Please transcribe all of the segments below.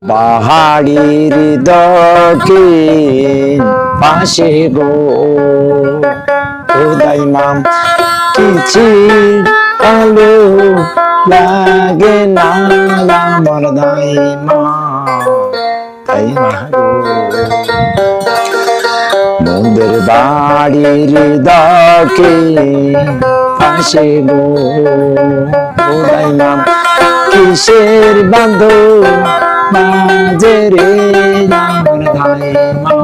পাহাড়ির দক্ষিণ পাশে গো খোদাই মাম কিচির আলো লাগে না আমার দাই মা তাই মা গো মন্দির বাড়ির দক্ষিণ পাশে গো খোদাই মাম কিসের বান্ধব মাঝে রে আমার দাই মা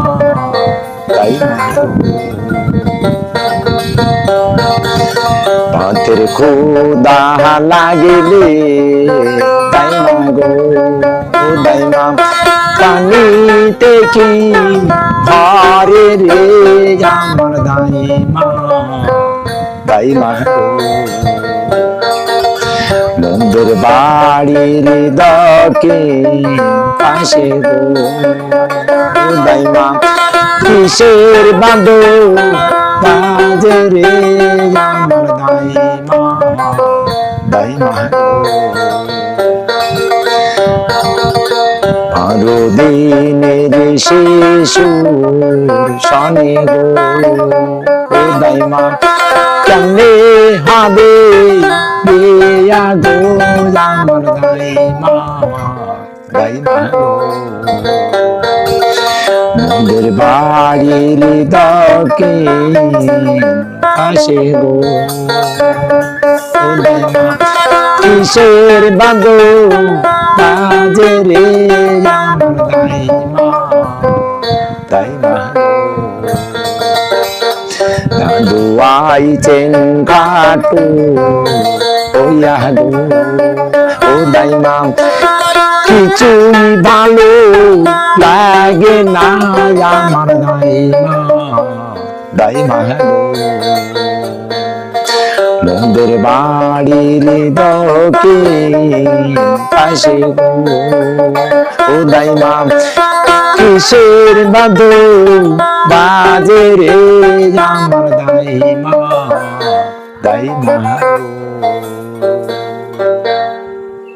তাই মা পাতের খোদা লাগিলে তাই মা গো তাই মা পানিতে কি ভরে রে আমার দাই মা তাই মা গো মন্দির বাড়ির দক্ষিণ পাশে গো দাই মা কিসের বাঁধো বাজে রে আমার দাই মা আরো দিনের শিশুর শনি গো দাই মা কেমনে হবে বিয়া গো আমার দাই মা মন্দির বাড়ির দক্ষিণ পাশে গো দাই মা কিসের বাঁধো বাজে রে আমার দাই মা দাদু আইছেন ঘাটু ওইয়া গো ও দাই মা কিছুই ভালো লাগে না আমার দাই মা গো মন্দির বাড়ির দক্ষিণ পাশে গো ও দাই মা কিসের বাঁধো বাজে রে আমার দাই মা গো